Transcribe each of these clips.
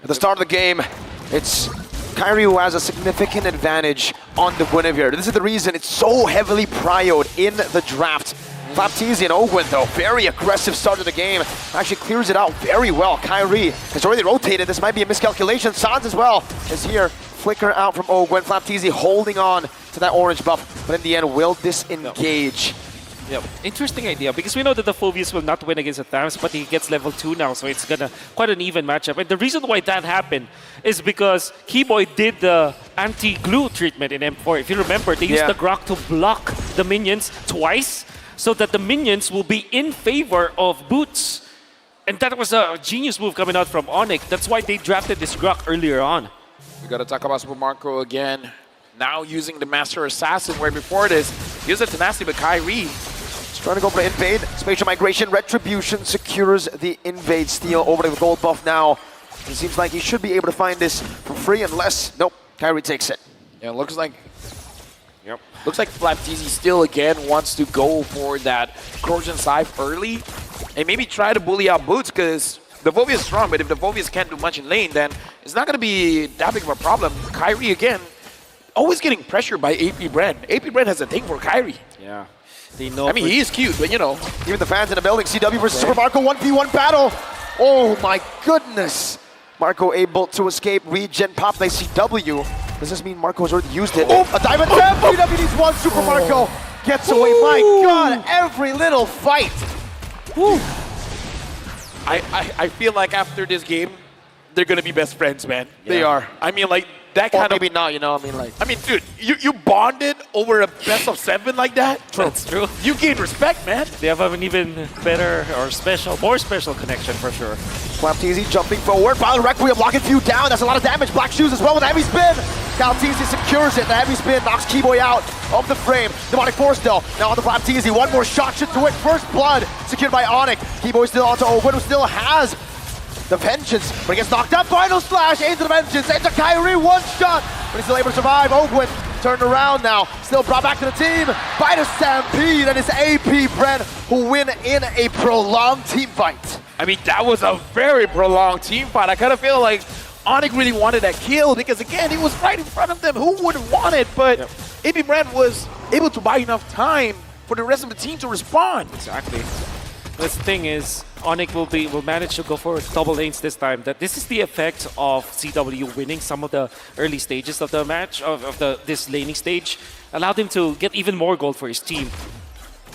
At the start of the game, it's Kyrie who has a significant advantage on the Guinevere. This is the reason it's so heavily prioed in the draft. Baptiste and Ogwen, though, very aggressive start of the game. Actually clears it out very well. Kyrie has already rotated. This might be a miscalculation. Sans as well is here. Flicker out from Ogwen. Baptiste holding on to that orange buff. But in the end, will disengage. Yep. Interesting idea, because we know that the Phobius will not win against the Thams, but he gets level 2 now, so it's gonna quite an even matchup. And the reason why that happened is because Keyboy did the anti-glue treatment in M4. If you remember, they used the Grok to block the minions twice, so that the minions will be in favor of Boots. And that was a genius move coming out from ONIC. That's why they drafted this Grok earlier on. We gotta talk about Super Marco again. Now using the Master Assassin, where before this, he was a Tenacity, but Kyrie trying to go for the invade. Spatial migration, retribution secures the invade steal over to the gold buff now. It seems like he should be able to find this for free unless, nope, Kyrie takes it. Yeah, it looks like Flapteezy still again wants to go for that Corrosion Scythe early and maybe try to bully out Boots, because the Phobius is strong, but if the Phobius can't do much in lane, then it's not going to be that big of a problem. Kyrie again, always getting pressured by AP BREN. AP BREN has a thing for Kyrie. Yeah. They know. I mean, he is cute, but you know. Even the fans in the building, CW versus Super Marco 1v1 battle. Oh my goodness. Marco able to escape, regen pop by CW. Does this mean Marco's already used it? Oh, a diamond tap! CW needs one, Super Marco gets away. My God, every little fight. Woo. I feel like after this game, they're going to be best friends, man. Yeah. They are. I mean, like, that kind maybe not, you know, I mean, dude, you bonded over a best of 7 like that? That's true. You gain respect, man. They have an even better or more special connection for sure. Flapteezy jumping forward. Violent Requiem locking few down. That's a lot of damage. Black Shoes as well with the heavy spin. Flapteezy secures it. The heavy spin knocks Keyboy out of the frame. Demonic Force though. Now on the Flapteezy. One more shot should do it. First blood secured by ONIC. Keyboy still onto Ogwen, who still has the Vengeance, but he gets knocked up. Final slash into the Vengeance, into Kyrie, one shot, but he's still able to survive. Ogwen turned around now, still brought back to the team by the Stampede, and it's AP BREN who win in a prolonged team fight. I mean, that was a very prolonged team fight. I kind of feel like ONIC really wanted that kill, because again, he was right in front of them. Who wouldn't want it? But AP BREN was able to buy enough time for the rest of the team to respond. Exactly. The thing is, ONIC will manage to go for double lanes this time. That this is the effect of CW winning some of the early stages of the match, this laning stage, allowed him to get even more gold for his team.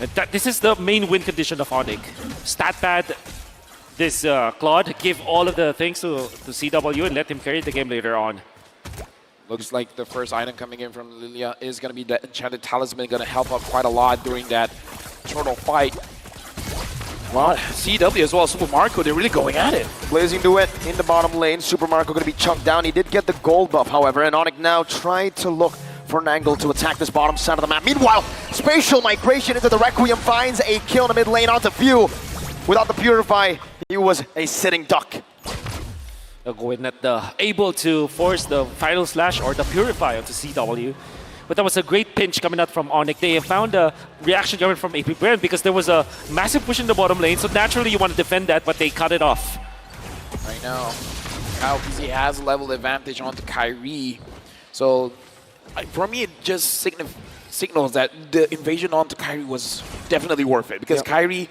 And this is the main win condition of ONIC. Stat pad this Claude, give all of the things to CW and let him carry the game later on. Looks like the first item coming in from Lilia is going to be the Enchanted Talisman, going to help out quite a lot during that turtle fight. Well, CW as well as Super Marco, they're really going at it. Blazing Duet in the bottom lane. Super Marco going to be chunked down. He did get the gold buff, however, and ONIC now tried to look for an angle to attack this bottom side of the map. Meanwhile, Spatial Migration into the Requiem finds a kill in the mid lane onto View. Without the Purify, he was a sitting duck. Going at able to force the final slash or the Purify onto CW. But that was a great pinch coming out from ONIC. They found a reaction coming from AP BREN because there was a massive push in the bottom lane, so naturally you want to defend that, but they cut it off. Right now, Kyle PZ has level advantage onto Kyrie. So, for me, it just signals that the invasion onto Kyrie was definitely worth it, because Kyrie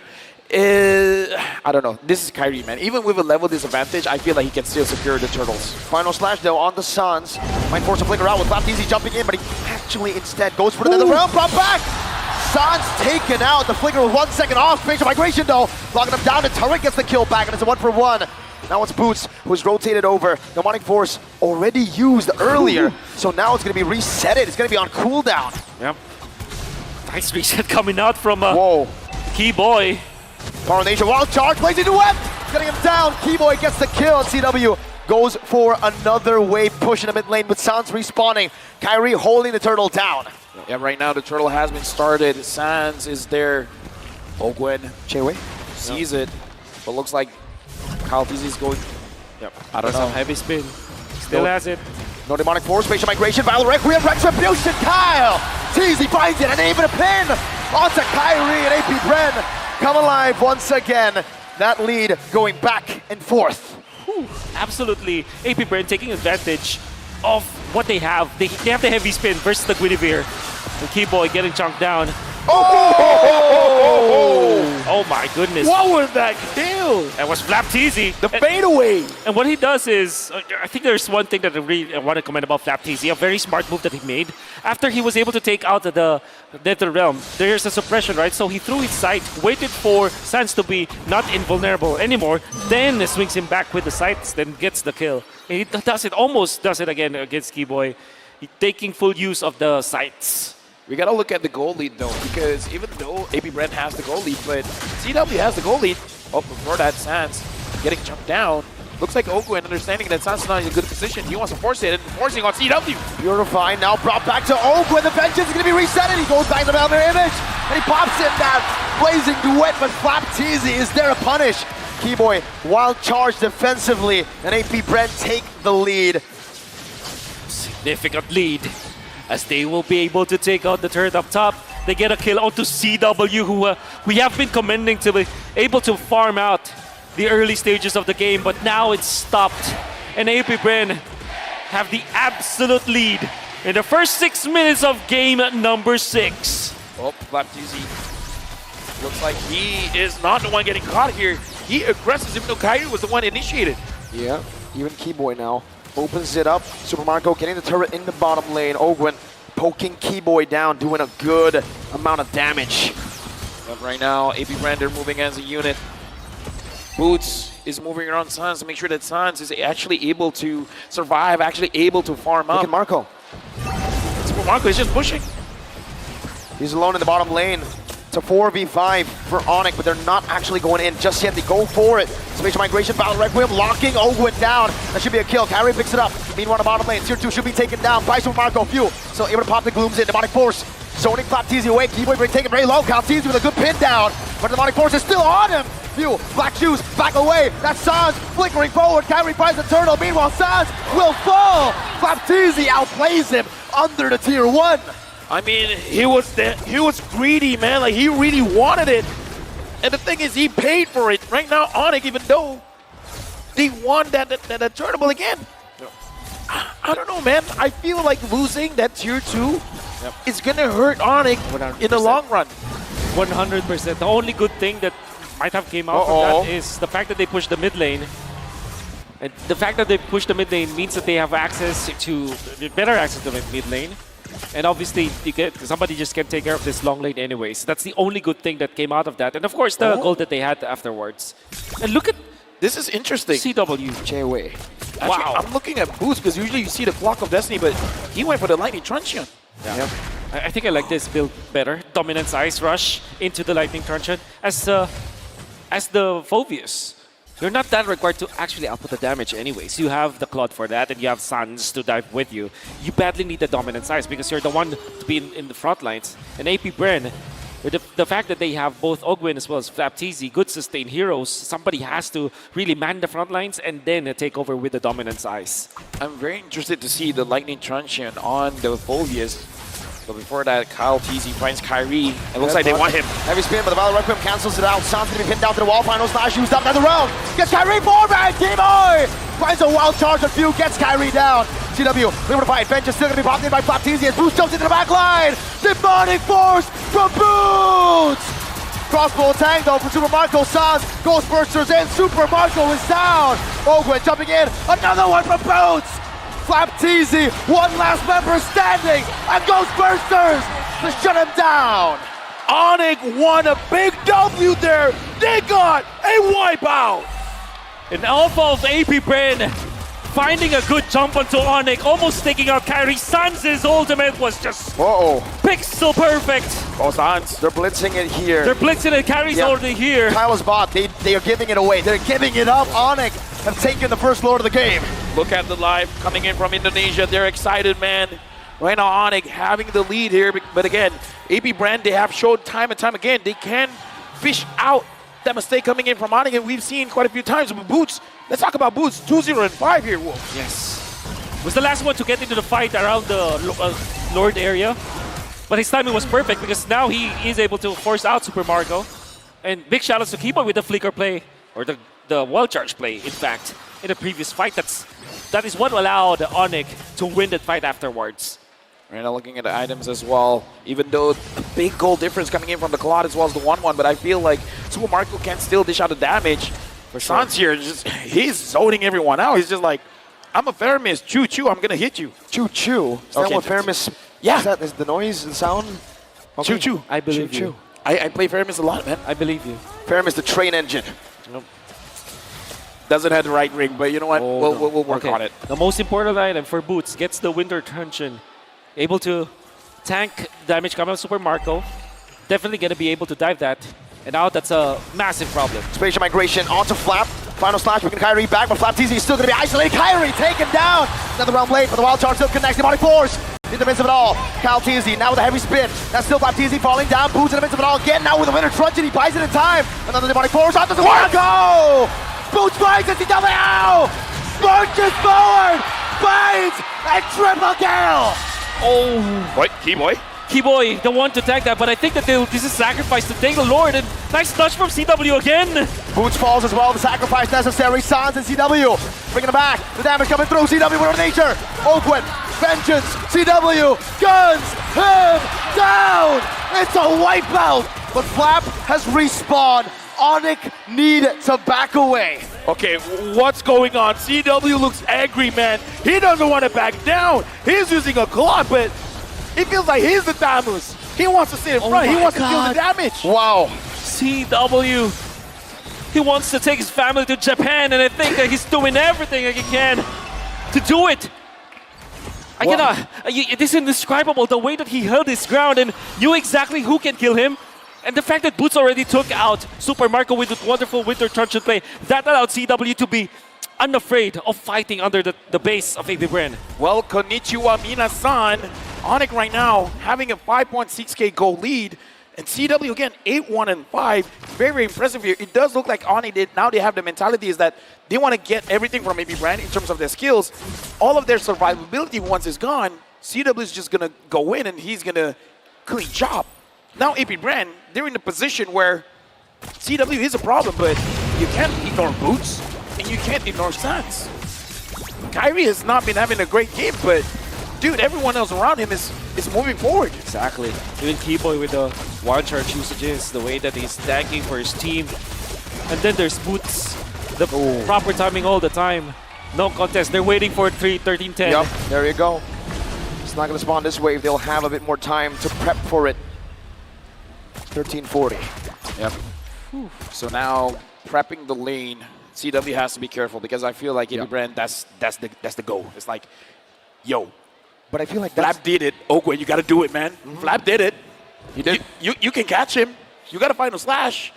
is, I don't know, this is Kyrie, man. Even with a level disadvantage, I feel like he can still secure the turtles. Final slash though on the Sans. Might force a flicker out with Flapteezy jumping in, but he actually instead goes for the nether realm, brought back! Sans taken out, the flicker with 1 second off, Spatial Migration though, locking him down, the turret gets the kill back, and it's a 1-for-1. Now it's Boots, who's rotated over. Demonic Force already used earlier, so now it's going to be resetted. It's going to be on cooldown. Yep. Nice reset coming out from Keyboy. Power Nation, wild charge, Blazing Duet! Getting him down, Keyboy gets the kill, and CW goes for another wave push in the mid lane with Sans respawning. Kyrie holding the turtle down. Yeah, right now the turtle has been started. Sans is there. Ogwen Chewe sees it, but looks like Kyle TZ is going. I don't know. Heavy spin. Still has it. No Demonic Force, Spatial Migration, Violent Requiem, Retribution, Kyle! TZ finds it, and even a pin onto Kyrie and AP BREN. Come alive once again. That lead going back and forth. Absolutely, AP BREN taking advantage of what they have. They have the heavy spin versus the Guinevere. The Keyboy getting chunked down. Oh my goodness. What was that kill? That was Flapteezy. The fadeaway. And what he does is, I think there's one thing that I really want to comment about Flapteezy, a very smart move that he made. After he was able to take out the Nether Realm, there's a suppression, right? So he threw his sight, waited for Sans to be not invulnerable anymore, then swings him back with the sights, then gets the kill. And he does it, almost does it again against Keyboy, taking full use of the sights. We gotta look at the goal lead though, because even though AP BREN has the goal lead, but CW has the goal lead. Oh, before that, Sans getting jumped down. Looks like Ogwen understanding that Sans is not in a good position. He wants to force it and forcing on CW. Purify now brought back to Ogwen. The vengeance is going to be reset, and he goes back to the mirror image, and he pops in that blazing duet, but Flapteezy is there to punish. Keyboy, wild charge defensively, and AP BREN take the lead. Significant lead, as they will be able to take out the turret up top. They get a kill onto CW, who we have been commending to be able to farm out the early stages of the game, but now it's stopped. And AP BREN have the absolute lead in the first 6 minutes of game number 6. Oh, Flapteezy looks like he is not the one getting caught here. He aggresses even though Kairi was the one initiated. Yeah, even Keyboy now opens it up. Super Marco getting the turret in the bottom lane. Ogwen poking Keyboy down, doing a good amount of damage. But right now, AP BREN, they're moving as a unit. Boots is moving around Sans to make sure that Sans is actually able to survive, actually able to farm up. Look at Marco. Super Marco is just pushing. He's alone in the bottom lane. It's a 4v5 for ONIC, but they're not actually going in just yet. They go for it. Spatial Migration, Battle Requiem, locking Ogwen down. That should be a kill. Kairi picks it up. Meanwhile, the bottom lane, Tier 2 should be taken down by Super Marco. Few still able to pop the glooms in. Demonic Force zoning Flapteezy away. Keyboy taken very low. Flapteezy with a good pin down, but the Demonic Force is still on him. Few, Black Shoes, back away. That's Sans flickering forward. Kairi finds the turtle. Meanwhile, Sans will fall. Flapteezy outplays him under the Tier 1. I mean, he was greedy, man. Like, he really wanted it. And the thing is, he paid for it. Right now, ONIC, even though they won that tournament again. I don't know, man. I feel like losing that Tier 2 is going to hurt ONIC 100%. in the long run. 100%. The only good thing that might have came out from that is the fact that they pushed the mid lane. And the fact that they pushed the mid lane means that they have access to better access to the mid lane. And obviously, somebody just can't take care of this long lane anyways. That's the only good thing that came out of that. And of course, the goal that they had afterwards. And look at this is interesting. CW. J-Way. Actually, Wow. I'm looking at Boots because usually you see the Clock of Destiny, but he went for the Lightning Truncheon. Yeah. Yep. I think I like this build better. Dominance Ice Rush into the Lightning Truncheon as the Phoveus. You're not that required to actually output the damage anyways. You have the Claude for that, and you have Sans to dive with you. You badly need the Dominance Ice because you're the one to be in the front lines. And AP BREN, with the fact that they have both Ogwen as well as Flapteezy, good sustained heroes, somebody has to really man the front lines and then take over with the Dominance Ice. I'm very interested to see the Lightning Truncheon on the Phoveus. But before that, Kyle TZ finds Kairi. It looks like they want him. Heavy spin, but the Battle Requiem cancels it out. Sans gonna be pinned down to the wall. Final smash used up another round. Gets Kairi forward. Keyboy finds a wild charge on Few. Gets Kairi down. CW able to fight. Bench is still gonna be popped in by Flapteezy as Boots jumps into the back line. Demonic Force from Boots. Crossbow tang though from Super Marco. Sans Ghostbusters in. Super Marco is down. Ogwen jumping in. Another one from Boots. Flapteezy, one last member standing, and Ghostbusters to shut him down. ONIC won a big W there. They got a wipeout. An alpha of AP BREN finding a good jump onto ONIC, almost taking out Kairi. Sans' ultimate was just pixel perfect. Oh, Sans. They're blitzing it here. They're blitzing it, Kairi's already here. Kyle's bot, they are giving it away. They're giving it up. ONIC have taken the first lord of the game. Look at the live coming in from Indonesia. They're excited, man. Right now, ONIC having the lead here. But again, AP BREN, they have showed time and time again, they can fish out that mistake coming in from ONIC, and we've seen quite a few times with Boots. Let's talk about Boots, 2-0-5 here, Wolf. Yes. Was the last one to get into the fight around the Lord area. But his timing was perfect because now he is able to force out Super Marco. And big shoutouts to Keyboy with the flicker play, or the the wall charge play, in fact, in a previous fight. That is what allowed ONIC to win that fight afterwards. Right now looking at the items as well, even though a big goal difference coming in from the Claude as well as the 1-1, but I feel like Super Marco can still dish out the damage. For Sans here, he's zoning everyone out. He's just like, I'm a Faramis, choo-choo, I'm gonna hit you. Choo-choo. Is that what Faramis... Yeah. Is the noise, the sound? Okay. Choo-choo. I believe you. I play Faramis a lot, man. I believe you. Faramis, the train engine. Nope. Doesn't have the right ring, but you know what? Oh, we'll work on it. The most important item for Boots gets the Winter Tension. Able to tank damage coming out of Super Marco. Definitely going to be able to dive that. And now that's a massive problem. Spatial migration onto Flap. Final slash, we can Kyrie back, but Flap TZ is still going to be isolated. Kyrie taken down. Another round late, but the wild charge still connects. Demonic Force in the midst of it all. Cal TZ now with a heavy spin. That's still Flap TZ falling down. Boots in the midst of it all again. Now with a winner truncheon, he buys it in time. Another Demonic Force onto the go. Boots finds it. CW marches forward. Finds a triple kill. Oh. What? Keyboy? Keyboy, the one to tag that, but I think that this is sacrifice to take the Lord, and nice touch from CW again. Boots falls as well, the sacrifice necessary. Sans and CW bringing it back. The damage coming through. CW with nature. Oakwood, vengeance. CW guns him down. It's a wipeout, but Flap has respawned. ONIC need to back away. Okay, what's going on? CW looks angry, man. He doesn't want to back down. He's using a clock, but it feels like he's the Thamus. He wants to sit in front. He wants to deal the damage. Wow. CW. He wants to take his family to Japan, and I think that he's doing everything that he can to do it. I cannot. It is indescribable the way that he held his ground and knew exactly who can kill him. And the fact that Boots already took out Super Marco with the wonderful Winter Truncheon play, that allowed CW to be unafraid of fighting under the base of AB BREN. Well, konnichiwa minasan. ONIC right now having a 5.6k goal lead. And CW again, 8-1-5. Very, very impressive here. It does look like ONIC now they have the mentality is that they want to get everything from AB BREN in terms of their skills. All of their survivability once is gone, CW is just going to go in and he's going to clean job. Now AB BREN, they're in a position where CW is a problem, but you can't ignore Boots and you can't ignore Sans. Kyrie has not been having a great game, but dude, everyone else around him is moving forward. Exactly. Even Keyboy with the wild charge usages, the way that he's tanking for his team. And then there's Boots, the proper timing all the time. No contest. They're waiting for 13-10. Yep, there you go. It's not going to spawn this wave. They'll have a bit more time to prep for it. 13-40. Yep. Whew. So now prepping the lane, CW has to be careful because I feel like AB BREN, that's the goal. It's like, yo. But I feel like Flap did it. Oakwood, you got to do it, man. Flap did it. He did. You can catch him. You got to find a slash.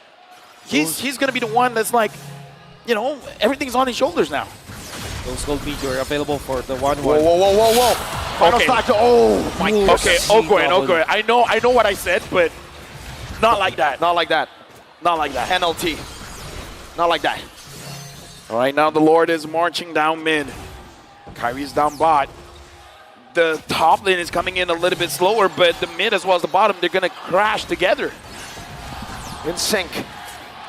He's going to be the one that's like, you know, everything's on his shoulders now. Those gold meteor available for the 1-1. Whoa. Final slash. Oh my God. Okay, Oakwood. I know what I said, but not like that. Not like that. Not like that. NLT. Not like that. All right, now the Lord is marching down mid. Kyrie's down bot. The top lane is coming in a little bit slower, but the mid as well as the bottom, they're going to crash together. In sync.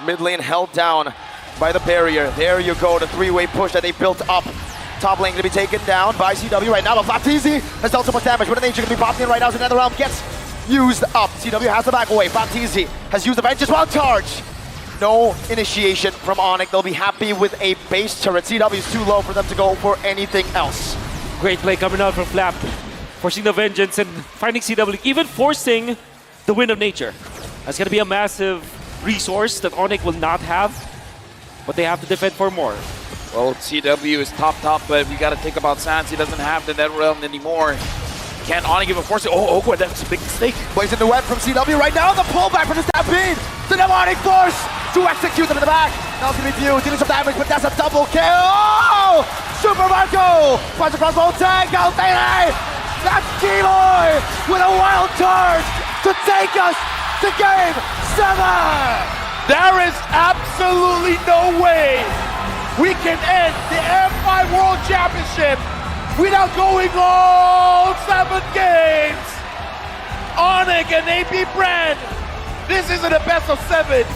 Mid lane held down by the barrier. There you go, the three-way push that they built up. Top lane going to be taken down by CW right now, but Flap TZ has dealt so much damage. What an nature going to be popping in right now as another realm gets used up. CW has the back away. Flap TZ has used the vengeance wild charge. No initiation from ONIC. They'll be happy with a base turret. CW is too low for them to go for anything else. Great play coming out from Flap, forcing the vengeance and finding CW, even forcing the Wind of Nature. That's going to be a massive resource that ONIC will not have, but they have to defend for more. Well, CW is top, but we got to think about Sans. He doesn't have the net realm anymore. Can't ONIC even force it. Oh, Oakwood, that's a big mistake. Blazing the web from CW right now. The pullback from the Stampede. The demonic force to execute them in the back. Now it's going to be View dealing some damage, but that's a double kill. Oh! Super Marco finds across the whole tank. Galtene. That's Keyboy with a wild charge to take us to game 7. There is absolutely no way we can end the M5 World Championship without going all 7 games. ONIC and AB BREN. This isn't a best of 7.